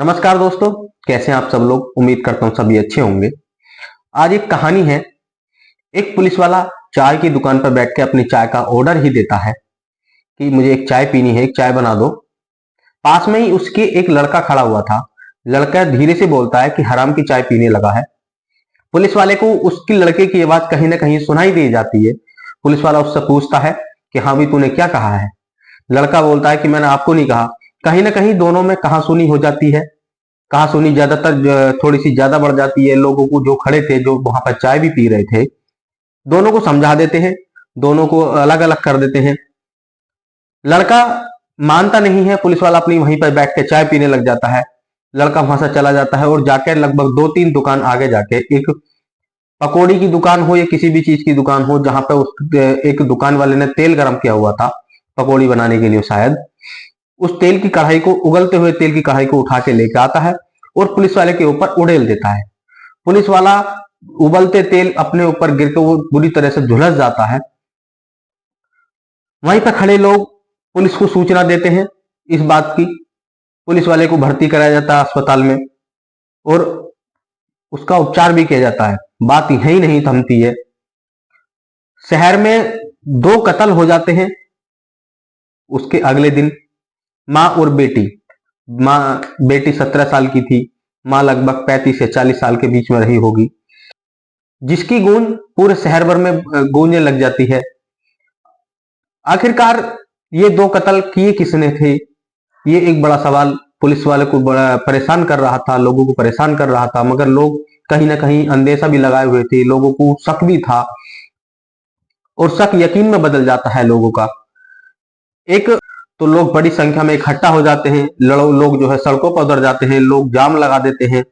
नमस्कार दोस्तों, कैसे हैं आप सब लोग। उम्मीद करता हूं सभी अच्छे होंगे। आज एक कहानी है। एक पुलिस वाला चाय की दुकान पर बैठ के अपनी चाय का ऑर्डर ही देता है कि मुझे एक चाय पीनी है, एक चाय बना दो। पास में ही उसके एक लड़का खड़ा हुआ था। लड़का धीरे से बोलता है कि हराम की चाय पीने लगा है। पुलिस वाले को उसकी लड़के की आवाज कहीं ना कहीं सुनाई दे जाती है। पुलिस वाला उससे पूछता है कि हाँ भी तूने क्या कहा है। लड़का बोलता है कि मैंने आपको नहीं कहा। कहीं ना कहीं दोनों में कहासुनी हो जाती है। कहासुनी ज्यादातर थोड़ी सी ज्यादा बढ़ जाती है। लोगों को जो खड़े थे, जो वहां पर चाय भी पी रहे थे, दोनों को समझा देते हैं, दोनों को अलग अलग कर देते हैं। लड़का मानता नहीं है। पुलिस वाला अपनी वहीं पर बैठ के चाय पीने लग जाता है। लड़का वहां से चला जाता है और जाकर लगभग 2-3 दुकान आगे जाके एक पकौड़ी की दुकान हो या किसी भी चीज की दुकान हो, जहां पर उस एक दुकान वाले ने तेल गर्म किया हुआ था पकौड़ी बनाने के लिए, शायद उस तेल की कढ़ाई को, उगलते हुए तेल की कढ़ाई को उठा के लेके आता है और पुलिस वाले के ऊपर उड़ेल देता है। पुलिस वाला उबलते तेल अपने ऊपर गिर के वो बुरी तरह से झुलस जाता है। वहीं पर खड़े लोग पुलिस को सूचना देते हैं इस बात की। पुलिस वाले को भर्ती कराया जाता है अस्पताल में और उसका उपचार भी किया जाता है। बात यही नहीं थमती है। शहर में 2 कत्ल हो जाते हैं उसके अगले दिन। माँ और बेटी। माँ, बेटी 17 साल की थी, माँ लगभग 35 से 40 साल के बीच में रही होगी, जिसकी गूंज पूरे शहर भर में गूंजने लग जाती है। आखिरकार ये 2 कत्ल किए किसने थे, ये एक बड़ा सवाल पुलिस वाले को बड़ा परेशान कर रहा था, लोगों को परेशान कर रहा था। मगर लोग कहीं ना कहीं अंदेशा भी लगाए हुए थे, लोगों को शक भी था और शक यकीन में बदल जाता है लोगों का। एक तो लोग बड़ी संख्या में इकट्ठा हो जाते हैं। लोग जो है सड़कों पर उतर जाते हैं, लोग जाम लगा देते हैं।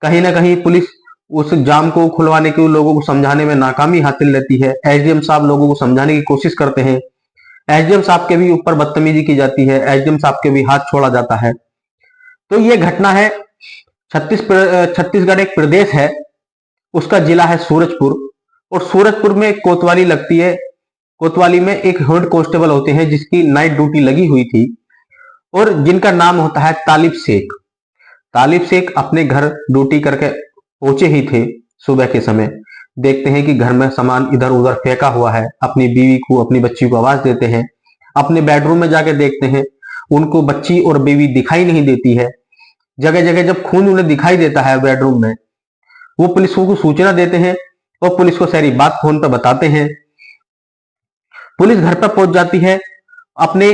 कहीं ना कहीं पुलिस उस जाम को खुलवाने के, लोगों को समझाने में नाकामी हासिल रहती है। एसडीएम साहब लोगों को समझाने की कोशिश करते हैं। एसडीएम साहब के भी ऊपर बदतमीजी की जाती है, एसडीएम साहब के भी हाथ छोड़ा जाता है। तो ये घटना है छत्तीसगढ़ एक प्रदेश है, उसका जिला है सूरजपुर। और सूरजपुर में कोतवाली लगती है। कोतवाली में एक हेड कांस्टेबल होते हैं जिसकी नाइट ड्यूटी लगी हुई थी और जिनका नाम होता है तालिब शेख। तालिब शेख अपने घर ड्यूटी करके पहुंचे ही थे। सुबह के समय देखते हैं कि घर में सामान इधर उधर फेंका हुआ है। अपनी बीवी को, अपनी बच्ची को आवाज देते हैं। अपने बेडरूम में जाके देखते हैं, उनको बच्ची और बीवी दिखाई नहीं देती है। जगह जगह जब खून उन्हें दिखाई देता है बेडरूम में, वो पुलिस को सूचना देते हैं और पुलिस को सारी बात फोन पर बताते हैं। पुलिस घर पर पहुंच जाती है। अपने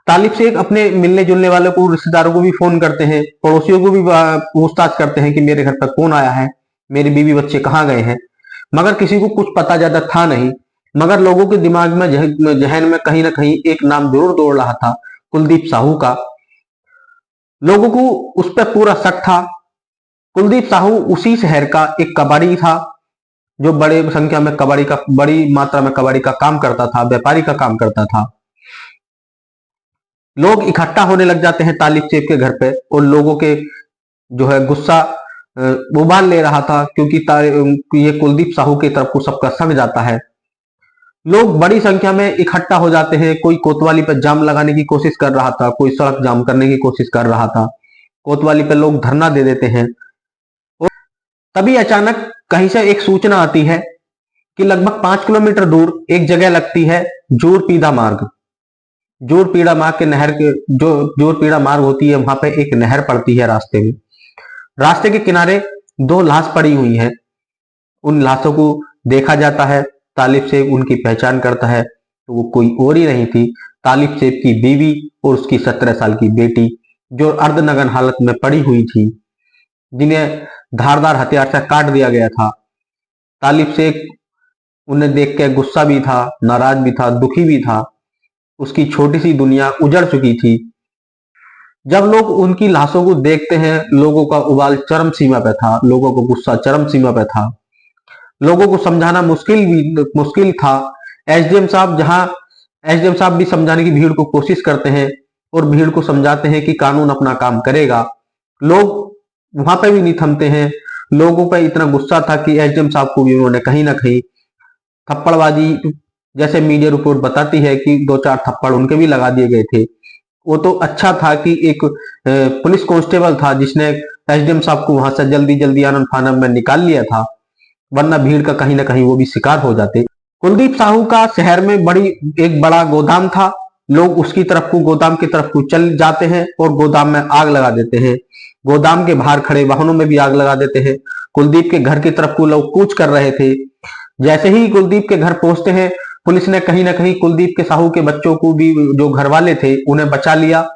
तालिब से अपने मिलने जुलने वालों को, रिश्तेदारों को भी फोन करते हैं, पड़ोसियों को भी पूछताछ करते हैं कि मेरे घर पर कौन आया है, मेरी बीवी बच्चे कहाँ गए हैं। मगर किसी को कुछ पता ज्यादा था नहीं। मगर लोगों के दिमाग में, जहन में कहीं ना कहीं एक नाम जरूर दौड़ रहा था, कुलदीप साहू का। लोगों को उस पर पूरा शक था। कुलदीप साहू उसी शहर का एक कबाड़ी था, जो बड़ी मात्रा में कबाड़ी का काम करता था, व्यापारी का काम करता था। लोग इकट्ठा होने लग जाते हैं तालिब शेख के घर पे और लोगों के जो है गुस्सा उबाल ले रहा था, क्योंकि ये कुलदीप साहू की तरफ को सबका शक जाता है। लोग बड़ी संख्या में इकट्ठा हो जाते हैं। कोई कोतवाली पर जाम लगाने की कोशिश कर रहा था, कोई सड़क जाम करने की कोशिश कर रहा था। कोतवाली पर लोग धरना दे देते हैं। और तभी अचानक कहीं से एक सूचना आती है कि लगभग 5 किलोमीटर दूर एक जगह लगती है जूरपीड़ा मार्ग। जूरपीड़ा मार्ग के नहर के, जो जूरपीड़ा मार्ग होती है, वहां पे एक नहर पड़ती है रास्ते में। रास्ते के किनारे 2 लाश पड़ी हुई हैं। उन लाशों को देखा जाता है। तालिब शेख उनकी पहचान करता है, तो वो कोई और ही नहीं थी, तालिब शेख की बीवी और उसकी 17 साल की बेटी, जो अर्धनग्न हालत में पड़ी हुई थी, जिन्हें धारदार हथियार से काट दिया गया था। तालिब शेख उन्हें देख के गुस्सा भी था, नाराज भी था, दुखी भी था। उसकी छोटी सी दुनिया उजड़ चुकी थी। जब लोग उनकी लाशों को देखते हैं, लोगों का उबाल चरम सीमा पे था, लोगों को गुस्सा चरम सीमा पे था। लोगों को समझाना मुश्किल था। एसडीएम साहब जहां एसडीएम साहब भी समझाने की भीड़ को कोशिश करते हैं और भीड़ को समझाते हैं कि कानून अपना काम करेगा। लोग वहां पे भी नहीं थमते हैं। लोगों पे इतना गुस्सा था कि एसडीएम साहब को भी उन्होंने कहीं ना कहीं थप्पड़बाजी, जैसे मीडिया रिपोर्ट बताती है कि 2-4 थप्पड़ उनके भी लगा दिए गए थे। वो तो अच्छा था कि एक पुलिस कांस्टेबल था जिसने एसडीएम साहब को वहां से जल्दी जल्दी आनन फानन में निकाल लिया था, वरना भीड़ का कहीं ना कहीं वो भी शिकार हो जाते। कुलदीप साहू का शहर में एक बड़ा गोदाम था। लोग उसकी तरफ को, गोदाम की तरफ को चल जाते हैं और गोदाम में आग लगा देते हैं। गोदाम के बाहर खड़े वाहनों में भी आग लगा देते हैं। कुलदीप के घर की तरफ को लोग कूच कर रहे थे। जैसे ही कुलदीप के घर पहुंचते हैं, पुलिस ने कहीं ना कहीं कुलदीप के साहू के बच्चों को भी, जो घर वाले थे, उन्हें बचा लिया।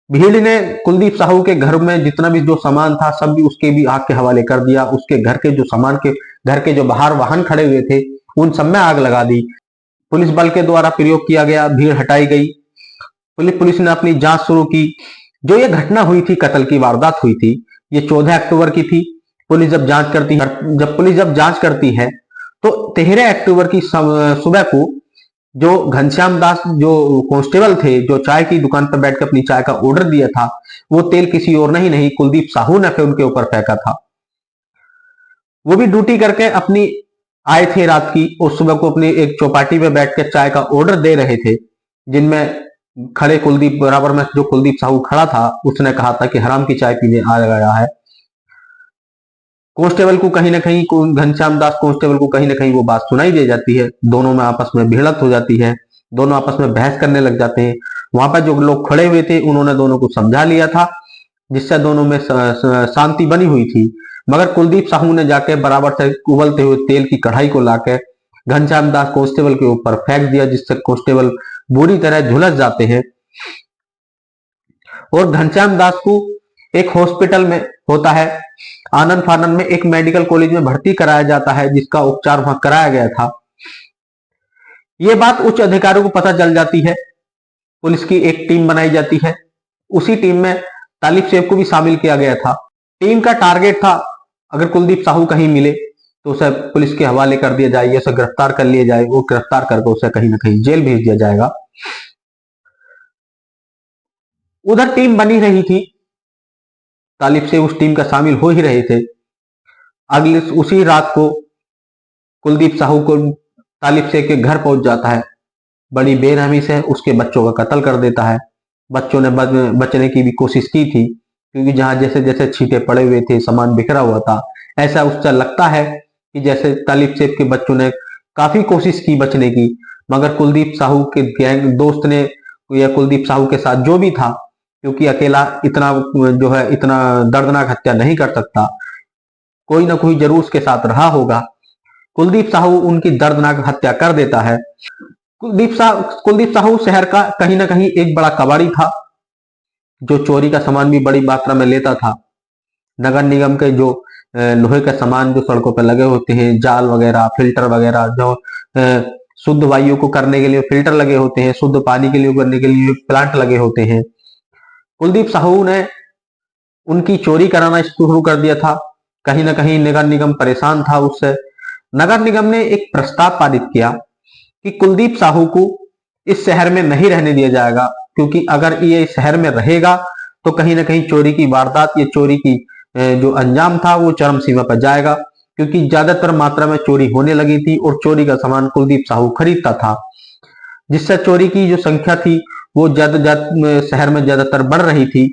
भीड़ ने कुलदीप साहू के घर में जितना भी जो सामान था सब भी उसके भी आग के हवाले कर दिया। उसके घर के जो सामान के, घर के जो बाहर वाहन खड़े हुए थे, उन सब में आग लगा दी। पुलिस बल के द्वारा प्रयोग किया गया, भीड़ हटाई गई। पुलिस ने अपनी जांच शुरू की। जो ये घटना हुई थी, कत्ल की वारदात हुई थी, ये 14 अक्टूबर की थी। पुलिस जब जांच करती है तो 13 अक्टूबर की सुबह को जो घनश्याम दास, जो कांस्टेबल थे, जो चाय की दुकान पर बैठकर अपनी चाय का ऑर्डर दिया था, वो तेल किसी और नहीं कुलदीप साहू ने फिर उनके ऊपर फेंका था। वो भी ड्यूटी करके अपनी आए थे रात की, और सुबह को अपनी एक चौपाटी पे बैठकर चाय का ऑर्डर दे रहे थे, जिनमें खड़े कुलदीप बराबर में जो कुलदीप साहू खड़ा था, उसने कहा था कि हराम की चाय पीने आ गया है। कांस्टेबल को कहीं ना कहीं, घनश्याम दास कांस्टेबल को कहीं ना कहीं वो बात सुनाई दे जाती है। दोनों में आपस में भिड़ंत हो जाती है, दोनों आपस में बहस करने लग जाते हैं। वहां पर जो लोग खड़े हुए थे उन्होंने दोनों को समझा लिया था, जिससे दोनों में शांति बनी हुई थी। मगर कुलदीप साहू ने जाके बराबर से उबलते हुए तेल की कढ़ाई को लाकर घनश्याम दास कांस्टेबल के ऊपर फेंक दिया, जिससे कांस्टेबल बुरी तरह झुलस जाते हैं। और घनश्याम दास को एक हॉस्पिटल में होता है, आनंद फानन में एक मेडिकल कॉलेज में भर्ती कराया जाता है, जिसका उपचार वहां कराया गया था। यह बात उच्च अधिकारियों को पता चल जाती है। पुलिस की एक टीम बनाई जाती है। उसी टीम में तालिब शेख को भी शामिल किया गया था। टीम का टारगेट था, अगर कुलदीप साहू कहीं मिले तो उसे पुलिस के हवाले कर दिया जाए, उसे गिरफ्तार कर लिया जाए। वो गिरफ्तार करके उसे कहीं ना कहीं जेल भेज दिया जाएगा। उधर टीम बनी रही थी, तालिब शेख उस टीम का शामिल हो ही रहे थे। अगले उसी रात को कुलदीप साहू को तालिब शेख के घर पहुंच जाता है। बड़ी बेरहमी से उसके बच्चों का कत्ल कर देता है। बच्चों ने बचने की भी कोशिश की थी, क्योंकि जहां जैसे जैसे छींटे पड़े हुए थे, सामान बिखरा हुआ था, ऐसा उससे लगता है कि जैसे तालिब शेख के बच्चों ने काफी कोशिश की बचने की, मगर कुलदीप साहू के गैंग दोस्त ने, या कुलदीप साहू के साथ जो भी था, क्योंकि अकेला इतना जो है इतना दर्दनाक हत्या नहीं कर सकता, कोई ना कोई जरूर उसके साथ रहा होगा। कुलदीप साहू उनकी दर्दनाक हत्या कर देता है। कुलदीप साहू शहर का कहीं ना कहीं एक बड़ा कबाड़ी था, जो चोरी का सामान भी बड़ी मात्रा में लेता था। नगर निगम के जो लोहे का सामान जो सड़कों पर लगे होते हैं, जाल वगैरह, फिल्टर वगैरह, जो शुद्ध वायु को करने के लिए फिल्टर लगे होते हैं, शुद्ध पानी के लिए करने के लिए प्लांट लगे होते हैं, कुलदीप साहू ने उनकी चोरी कराना शुरू कर दिया था। कहीं ना कहीं नगर निगम परेशान था उससे। नगर निगम ने एक प्रस्ताव पारित किया कि कुलदीप साहू को इस शहर में नहीं रहने दिया जाएगा, क्योंकि अगर ये शहर में रहेगा तो कहीं ना कहीं चोरी की वारदात, ये चोरी की जो अंजाम था वो चरम सीमा पर जाएगा, क्योंकि ज्यादातर मात्रा में चोरी होने लगी थी और चोरी का सामान कुलदीप साहू खरीदता था, जिससे चोरी की जो संख्या थी वो शहर में ज्यादातर बढ़ रही थी।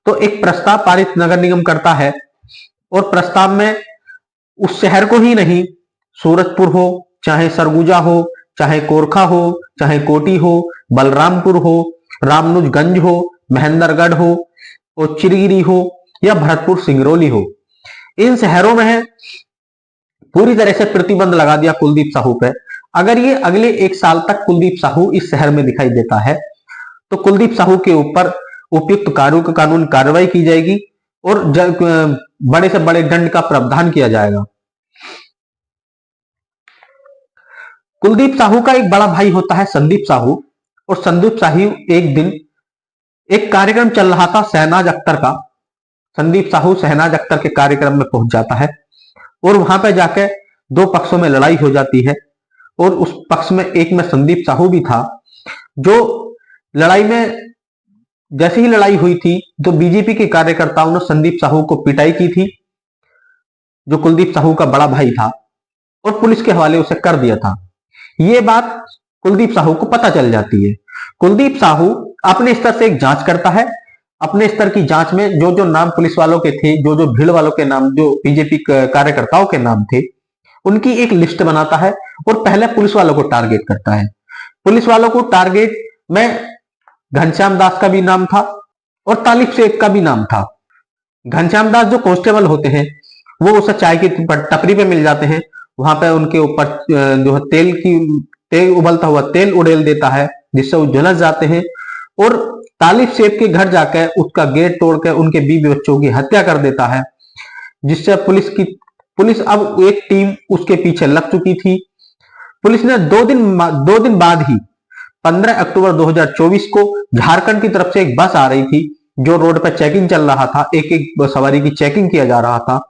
तो एक प्रस्ताव पारित नगर निगम करता है, और प्रस्ताव में उस शहर को ही नहीं, सूरजपुर हो, चाहे सरगुजा हो, चाहे कोरखा हो, चाहे कोटी हो, बलरामपुर हो, रामनुजगंज हो, महेंद्रगढ़ हो, और चिरगिरी हो, या भरतपुर सिंगरौली हो, इन शहरों में पूरी तरह से प्रतिबंध लगा दिया कुलदीप साहू पे। अगर ये अगले 1 साल तक कुलदीप साहू इस शहर में दिखाई देता है तो कुलदीप साहू के ऊपर उपयुक्त कानून कार्रवाई की जाएगी और बड़े से बड़े दंड का प्रावधान किया जाएगा। कुलदीप साहू का एक बड़ा भाई होता है संदीप साहू, और संदीप साहू एक दिन एक कार्यक्रम चल रहा था शहनाज अख्तर का। संदीप साहू शहनाज अख्तर के कार्यक्रम में पहुंच जाता है, और वहां पर जाकर 2 पक्षों में लड़ाई हो जाती है, और उस पक्ष में एक में संदीप साहू भी था। जो लड़ाई में, जैसे ही लड़ाई हुई थी तो बीजेपी के कार्यकर्ताओं ने संदीप साहू को पिटाई की थी, जो कुलदीप साहू का बड़ा भाई था, और पुलिस के हवाले उसे कर दिया था। ये बात कुलदीप साहू को पता चल जाती है। कुलदीप साहू अपने स्तर से एक जांच करता है। अपने स्तर की जांच में जो जो नाम पुलिस वालों के थे, जो जो भीड़ वालों के नाम, जो बीजेपी कार्यकर्ताओं के नाम थे, उनकी एक लिस्ट बनाता है और पहले पुलिस वालों को टारगेट करता है। पुलिस वालों को टारगेट में घनश्याम दास का भी नाम था और तालिब शेख का भी नाम था। घनश्याम दास जो कांस्टेबल होते हैं, वो उसे चाय की टपरी पे मिल जाते हैं, वहां पे उनके ऊपर जो है तेल उबलता हुआ तेल उड़ेल देता है, जिससे वो झुलस जाते हैं। और तालिब शेख के घर जाकर उसका गेट तोड़कर उनके बीवी बच्चों की हत्या कर देता है, जिससे पुलिस अब एक टीम उसके पीछे लग चुकी थी। पुलिस ने 2 दिन बाद ही 15 अक्टूबर 2024 को झारखंड की तरफ से एक बस आ रही थी, जो रोड पर चेकिंग चल रहा था, एक एक सवारी की चेकिंग किया जा रहा था।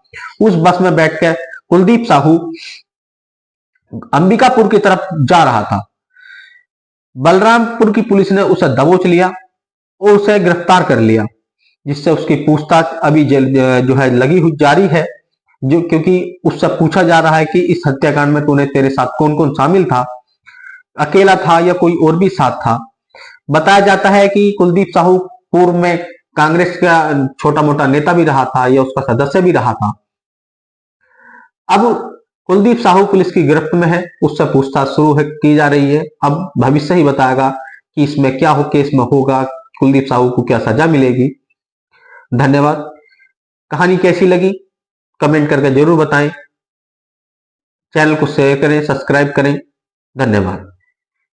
उस बस में बैठकर कुलदीप साहू अंबिकापुर की तरफ जा रहा था। बलरामपुर की पुलिस ने उसे दबोच लिया और उसे गिरफ्तार कर लिया, जिससे उसकी पूछताछ अभी जो है लगी हुई जारी है, जो क्योंकि उससे पूछा जा रहा है कि इस हत्याकांड में तेरे साथ कौन कौन शामिल था, अकेला था या कोई और भी साथ था। बताया जाता है कि कुलदीप साहू पूर्व में कांग्रेस का छोटा मोटा नेता भी रहा था या उसका सदस्य भी रहा था। अब कुलदीप साहू पुलिस की गिरफ्त में है, उससे पूछताछ शुरू की जा रही है। अब भविष्य ही बताएगा कि इसमें क्या केस में होगा, कुलदीप साहू को क्या सजा मिलेगी। धन्यवाद। कहानी कैसी लगी कमेंट करके जरूर बताएं। चैनल को शेयर करें, सब्सक्राइब करें। धन्यवाद।